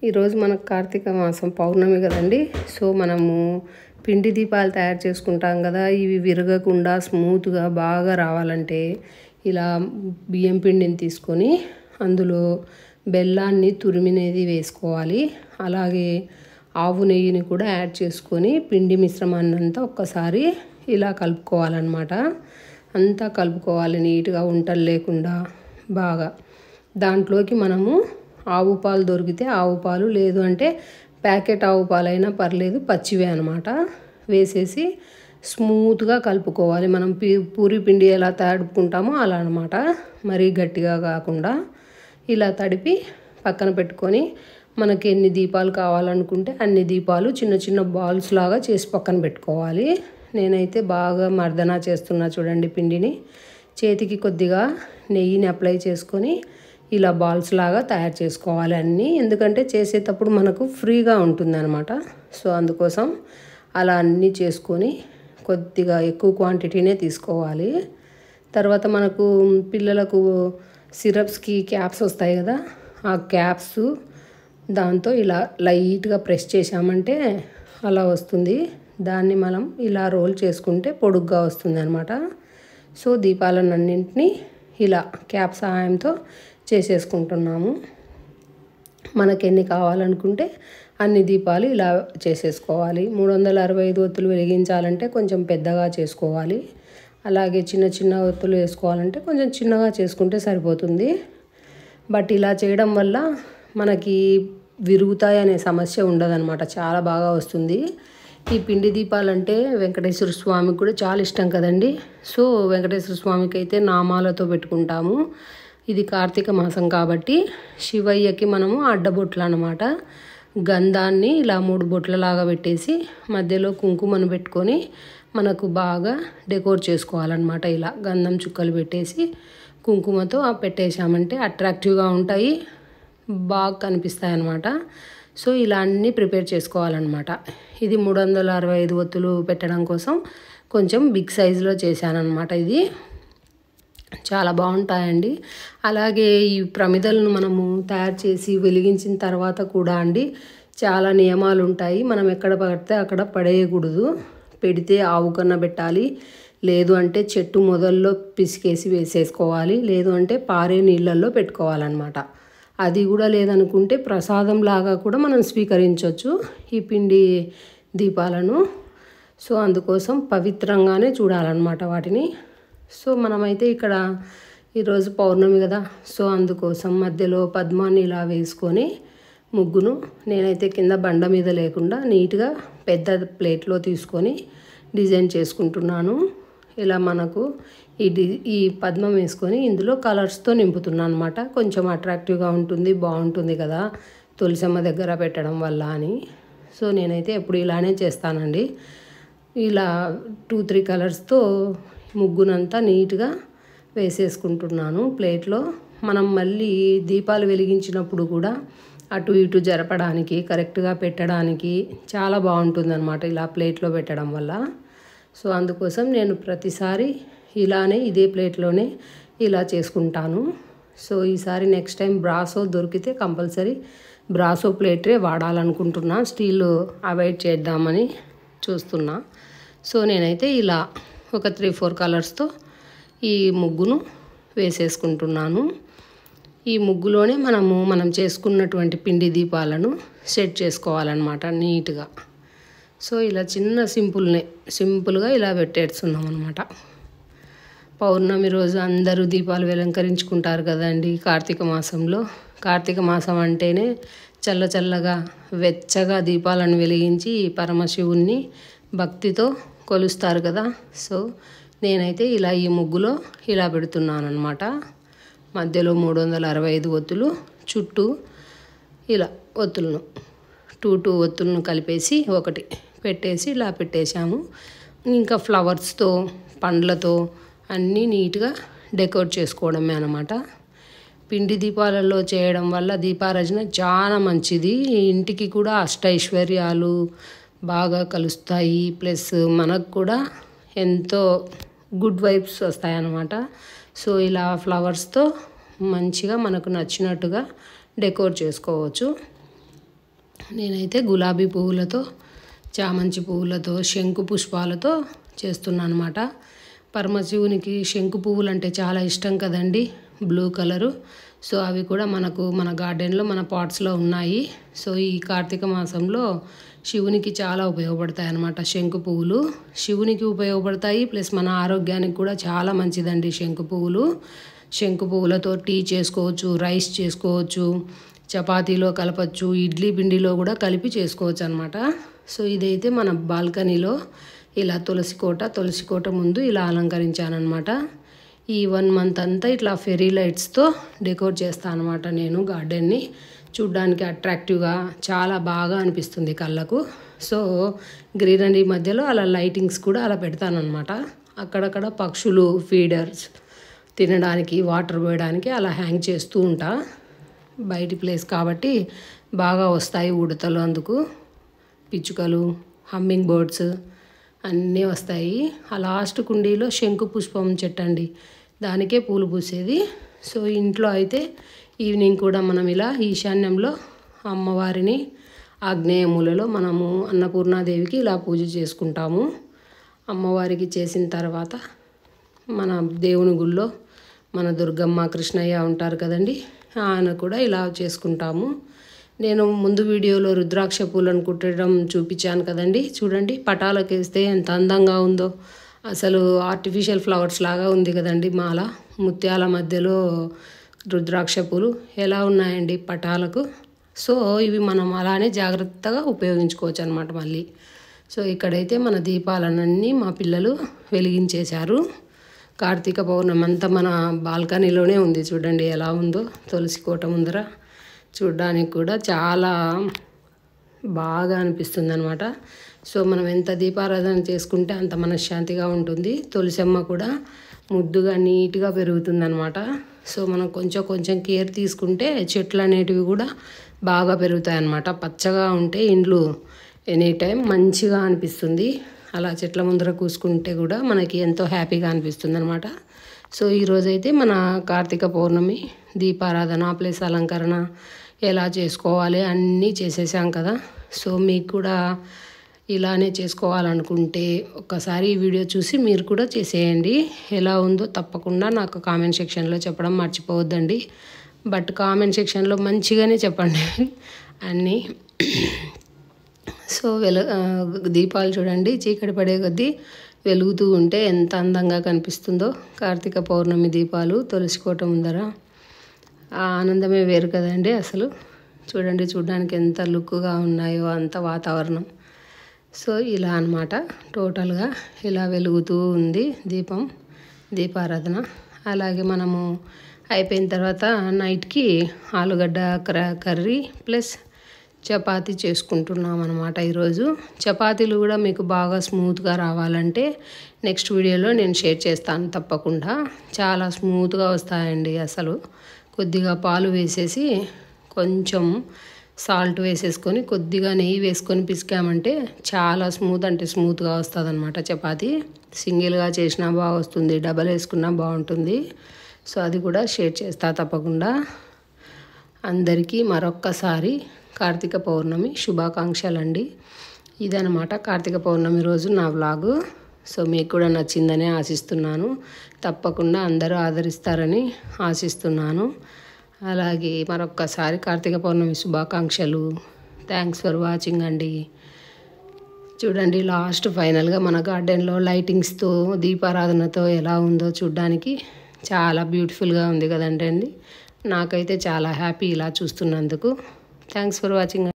ఈరోజు మనకు కార్తీక మాసం పౌర్ణమి కదండి. సో మనము పిండి దీపాలు తయారు చేసుకుంటాం కదా. ఇవి విరగకుండా స్మూత్గా బాగా రావాలంటే ఇలా బియ్యం పిండిని తీసుకొని అందులో బెల్లాన్ని తురిమినేది వేసుకోవాలి. అలాగే ఆవు నెయ్యిని కూడా యాడ్ చేసుకొని పిండి మిశ్రమాన్ని అంతా ఒక్కసారి ఇలా కలుపుకోవాలన్నమాట. అంతా కలుపుకోవాలి నీట్గా, ఉంటలు లేకుండా బాగా. దాంట్లోకి మనము ఆవు పాలు దొరికితే ఆవు పాలు, లేదు అంటే ప్యాకెట్ ఆవు పాలు అయినా పర్లేదు, పచ్చివే అనమాట, వేసేసి స్మూత్గా కలుపుకోవాలి. మనం పూరి పిండి ఎలా తడుపుకుంటామో అలా అనమాట. మరీ గట్టిగా కాకుండా ఇలా తడిపి పక్కన పెట్టుకొని మనకి ఎన్ని దీపాలు కావాలనుకుంటే అన్ని దీపాలు చిన్న చిన్న బాల్స్ లాగా చేసి పక్కన పెట్టుకోవాలి. నేనైతే బాగా మర్దన చేస్తున్నా చూడండి. పిండిని చేతికి కొద్దిగా నెయ్యిని అప్లై చేసుకొని ఇలా బాల్స్ లాగా తయారు చేసుకోవాలి అన్నీ. ఎందుకంటే చేసేటప్పుడు మనకు ఫ్రీగా ఉంటుందన్నమాట. సో అందుకోసం అలా అన్నీ చేసుకొని కొద్దిగా ఎక్కువ క్వాంటిటీనే తీసుకోవాలి. తర్వాత మనకు పిల్లలకు సిరప్స్కి క్యాప్స్ వస్తాయి కదా, ఆ క్యాప్స్ దాంతో ఇలా లైట్గా ప్రెస్ చేసామంటే అలా వస్తుంది. దాన్ని మనం ఇలా రోల్ చేసుకుంటే పొడుగ్గా వస్తుంది అనమాట. సో దీపాలన్నింటినీ ఇలా క్యాప్ సహాయంతో చేసేసుకుంటున్నాము. మనకి ఎన్ని కావాలనుకుంటే అన్ని దీపాలు ఇలా చేసేసుకోవాలి. 365 ఒత్తులు వెలిగించాలంటే కొంచెం పెద్దగా చేసుకోవాలి. అలాగే చిన్న చిన్న ఒత్తులు వేసుకోవాలంటే కొంచెం చిన్నగా చేసుకుంటే సరిపోతుంది. బట్ ఇలా చేయడం వల్ల మనకి విరుగుతాయి అనే సమస్య ఉండదన్నమాట. చాలా బాగా వస్తుంది. ఈ పిండి దీపాలంటే వెంకటేశ్వర స్వామికి కూడా చాలా ఇష్టం కదండి. సో వెంకటేశ్వర స్వామికి అయితే నామాలతో పెట్టుకుంటాము. ఇది కార్తీక మాసం కాబట్టి శివయ్యకి మనము అడ్డబొట్లు అన్నమాట. గంధాన్ని ఇలా 3 బొట్లలాగా పెట్టేసి మధ్యలో కుంకుమను పెట్టుకొని మనకు బాగా డెకోర్ చేసుకోవాలన్నమాట. ఇలా గంధం చుక్కలు పెట్టేసి కుంకుమతో పెట్టేశామంటే అట్రాక్టివ్గా ఉంటాయి, బాగా కనిపిస్తాయి అన్నమాట. సో ఇలా అన్నీ ప్రిపేర్ చేసుకోవాలన్నమాట. ఇది 365 ఒత్తులు పెట్టడం కోసం కొంచెం బిగ్ సైజులో చేశానన్నమాట. ఇది చాలా బాగుంటాయండి. అలాగే ఈ ప్రమిదలను మనము తయారు చేసి వెలిగించిన తర్వాత కూడా అండి చాలా నియమాలు ఉంటాయి. మనం ఎక్కడ పడితే అక్కడ పడేయకూడదు. పెడితే ఆవు కన్నా పెట్టాలి, లేదు అంటే చెట్టు మొదల్లో పిసికేసి వేసేసుకోవాలి, లేదు అంటే పారే నీళ్ళల్లో పెట్టుకోవాలన్నమాట. అది కూడా లేదనుకుంటే ప్రసాదం లాగా కూడా మనం స్వీకరించవచ్చు ఈ పిండి దీపాలను. సో అందుకోసం పవిత్రంగానే చూడాలన్నమాట వాటిని. సో మనమైతే ఇక్కడ ఈరోజు పౌర్ణమి కదా, సో అందుకోసం మధ్యలో పద్మాన్ని ఇలా వేసుకొని ముగ్గును నేనైతే కింద బండ మీద లేకుండా నీట్గా పెద్ద ప్లేట్లో తీసుకొని డిజైన్ చేసుకుంటున్నాను. ఇలా మనకు ఈ పద్మం వేసుకొని ఇందులో కలర్స్తో నింపుతున్నాను అనమాట. కొంచెం అట్రాక్టివ్గా ఉంటుంది, బాగుంటుంది కదా తులసమ్మ దగ్గర పెట్టడం వల్ల అని. సో నేనైతే ఎప్పుడు ఇలానే చేస్తానండి. ఇలా 2-3 కలర్స్తో ముగ్గునంతా నీట్గా వేసేసుకుంటున్నాను ప్లేట్లో. మనం మళ్ళీ దీపాలు వెలిగించినప్పుడు కూడా అటు ఇటు జరపడానికి, కరెక్ట్గా పెట్టడానికి చాలా బాగుంటుంది అనమాట ఇలా ప్లేట్లో పెట్టడం వల్ల. సో అందుకోసం నేను ప్రతిసారి ఇలానే ఇదే ప్లేట్లోనే ఇలా చేసుకుంటాను. సో ఈసారి నెక్స్ట్ టైం బ్రాసో దొరికితే కంపల్సరీ బ్రాసో ప్లేటే వాడాలనుకుంటున్నా. స్టీల్ అవాయిడ్ చేద్దామని చూస్తున్నా. సో నేనైతే ఇలా ఒక 3-4 కలర్స్తో ఈ ముగ్గును వేసేసుకుంటున్నాను. ఈ ముగ్గులోనే మనం చేసుకున్నటువంటి పిండి దీపాలను సెట్ చేసుకోవాలన్నమాట నీట్గా. సో ఇలా చిన్న సింపుల్గా ఇలా పెట్టేస్తున్నాం అనమాట. పౌర్ణమి రోజు అందరూ దీపాలు అలంకరించుకుంటారు కదండి కార్తీక మాసంలో. కార్తీక మాసం అంటేనే చల్లగా వెచ్చగా దీపాలను వెలిగించి పరమశివుణ్ణి భక్తితో కొలుస్తారు కదా. సో నేనైతే ఇలా ఈ ముగ్గులో ఇలా పెడుతున్నాను అనమాట. మధ్యలో 365 ఒత్తులు, చుట్టూ ఇలా ఒత్తులను 2 ఒత్తులను కలిపేసి ఒకటి పెట్టేసి ఇలా పెట్టేశాము. ఇంకా ఫ్లవర్స్తో, పండ్లతో అన్నీ నీట్గా డెకోర్ చేసుకోవడమే అనమాట. పిండి దీపాలలో చేయడం వల్ల దీపారాజన చాలా మంచిది. ఇంటికి కూడా అష్టైశ్వర్యాలు బాగా కలుస్తాయి. ప్లస్ మనకు కూడా ఎంతో గుడ్ వైబ్స్ వస్తాయన్నమాట. సో ఇలా ఫ్లవర్స్తో మంచిగా మనకు నచ్చినట్టుగా డెకోర్ చేసుకోవచ్చు. నేనైతే గులాబీ పువ్వులతో, చామంతి పువ్వులతో, శంకు పుష్పాలతో చేస్తున్నాను అనమాట. పరమశివునికి శంకు పువ్వులు అంటే చాలా ఇష్టం కదండి, బ్లూ కలరు. సో అవి కూడా మనకు మన గార్డెన్లో మన పాట్స్లో ఉన్నాయి. సో ఈ కార్తీక మాసంలో శివునికి చాలా ఉపయోగపడతాయి అన్నమాట శంకు పువ్వులు. శివునికి ఉపయోగపడతాయి, ప్లస్ మన ఆరోగ్యానికి కూడా చాలా మంచిదండి శంకు పువ్వులు. శంకు పువ్వులతో టీ చేసుకోవచ్చు, రైస్ చేసుకోవచ్చు, చపాతీలో కలపచ్చు, ఇడ్లీ పిండిలో కూడా కలిపి చేసుకోవచ్చు అనమాట. సో ఇదైతే మన బాల్కనీలో ఇలా తులసి కోట ముందు ఇలా అలంకరించానమాట. ఈ 1 మంత్ అంతా ఇట్లా ఫెరీ లైట్స్తో డెకోర్ చేస్తాను అనమాట నేను గార్డెన్ని. చూడ్డానికి అట్రాక్టివ్గా చాలా బాగా అనిపిస్తుంది కళ్ళకు. సో గ్రీనరీ మధ్యలో అలా లైటింగ్స్ కూడా అలా పెడతానమాట. అక్కడక్కడ పక్షులు ఫీడర్స్ తినడానికి, వాటర్ పోయడానికి అలా హ్యాంగ్ చేస్తూ ఉంటా. బయటి ప్లేస్ కాబట్టి బాగా వస్తాయి ఉడతలు, అందుకు పిచ్చుకలు, హమ్మింగ్ బర్డ్స్ అన్నీ వస్తాయి. ఆ లాస్ట్ కుండీలో శంకు పుష్పం చెట్టు అండి, దానికే పూలు పూసేది. సో ఇంట్లో అయితే ఈవినింగ్ కూడా మనం ఇలా ఈశాన్యంలో అమ్మవారిని, ఆగ్నేయ మూలలో మనము అన్నపూర్ణాదేవికి ఇలా పూజ చేసుకుంటాము. అమ్మవారికి చేసిన తర్వాత మన దేవుని గుళ్ళో మన దుర్గమ్మ, కృష్ణయ్య ఉంటారు కదండి, ఆయన కూడా ఇలా చేసుకుంటాము. నేను ముందు వీడియోలో రుద్రాక్ష పూలను కుట్టడం చూపించాను కదండి, చూడండి పటాలకు వేస్తే ఎంత అందంగా ఉందో. అసలు ఆర్టిఫిషియల్ ఫ్లవర్స్ లాగా ఉంది కదండి మాల. ముత్యాల మధ్యలో రుద్రాక్ష పూలు ఎలా ఉన్నాయండి పటాలకు. సో ఇవి మనం అలానే జాగ్రత్తగా ఉపయోగించుకోవచ్చు అనమాట మళ్ళీ. సో ఇక్కడైతే మన దీపాలన్నీ మా పిల్లలు వెలిగించేశారు. కార్తీక పౌర్ణమి అంతా మన బాల్కనీలోనే ఉంది, చూడండి ఎలా ఉందో. తులసి కోట ముందర చూడ్డానికి కూడా చాలా బాగా అనిపిస్తుంది అనమాట. సో మనం ఎంత దీపారాధన చేసుకుంటే అంత మనశ్శాంతిగా ఉంటుంది. తులసమ్మ కూడా ముద్దుగా నీట్గా పెరుగుతుంది అనమాట. సో మనం కొంచెం కేర్ తీసుకుంటే చెట్లు అనేటివి కూడా బాగా పెరుగుతాయి అన్నమాట. పచ్చగా ఉంటే ఇండ్లు ఎనీ టైం మంచిగా అనిపిస్తుంది. అలా చెట్ల ముందర కూసుకుంటే కూడా మనకి ఎంతో హ్యాపీగా అనిపిస్తుంది అనమాట. సో ఈరోజైతే మన కార్తీక పౌర్ణమి దీపారాధన ప్లస్ అలంకరణ ఎలా చేసుకోవాలి అన్నీ చేసేసాం కదా. సో మీకు కూడా ఇలానే చేసుకోవాలనుకుంటే ఒక్కసారి ఈ వీడియో చూసి మీరు కూడా చేసేయండి. ఎలా ఉందో తప్పకుండా నాకు కామెంట్ సెక్షన్లో చెప్పడం మర్చిపోవద్దండి. బట్ కామెంట్ సెక్షన్లో మంచిగానే చెప్పండి అన్నీ. సో దీపాలు చూడండి చీకటి పడే కొద్దీ వెలుగుతూ ఉంటే ఎంత అందంగా కనిపిస్తుందో. కార్తీక పౌర్ణమి దీపాలు తులసి కోట ముందర ఆ ఆనందమే వేరు కదండి అసలు. చూడండి చూడడానికి ఎంత లుక్గా ఉన్నాయో అంత వాతావరణం. సో ఇలా అన్నమాట టోటల్గా ఇలా వెలుగుతూ ఉంది దీపారాధన. అలాగే మనము అయిపోయిన తర్వాత నైట్కి ఆలుగడ్డ కర్రీ ప్లస్ చపాతీ చేసుకుంటున్నాం అనమాట ఈరోజు. చపాతీలు కూడా మీకు బాగా స్మూత్గా రావాలంటే నెక్స్ట్ వీడియోలో నేను షేర్ చేస్తాను తప్పకుండా. చాలా స్మూత్గా వస్తాయండి అసలు. కొద్దిగా పాలు వేసేసి కొంచెం సాల్ట్ వేసేసుకొని కొద్దిగా నెయ్యి వేసుకొని పిసికామంటే చాలా స్మూత్గా వస్తుంది అనమాట చపాతీ. సింగిల్గా చేసినా బాగా వస్తుంది, డబల్ వేసుకున్నా బాగుంటుంది. సో అది కూడా షేర్ చేస్తా తప్పకుండా. అందరికీ మరొక్కసారి కార్తీక పౌర్ణమి శుభాకాంక్షలు అండి. ఇదనమాట కార్తీక పౌర్ణమి రోజు నా వ్లాగు. సో మీకు కూడా నచ్చిందని ఆశిస్తున్నాను. తప్పకుండా అందరూ ఆదరిస్తారని ఆశిస్తున్నాను. అలాగే మరొక్కసారి కార్తీక పౌర్ణమి శుభాకాంక్షలు. థ్యాంక్స్ ఫర్ వాచింగ్ అండి. చూడండి లాస్ట్ ఫైనల్గా మన గార్డెన్లో లైటింగ్స్తో దీపారాధనతో ఎలా ఉందో చూడ్డానికి చాలా బ్యూటిఫుల్గా ఉంది కదండి. నాకైతే చాలా హ్యాపీ ఇలా చూస్తున్నందుకు. Thanks for watching.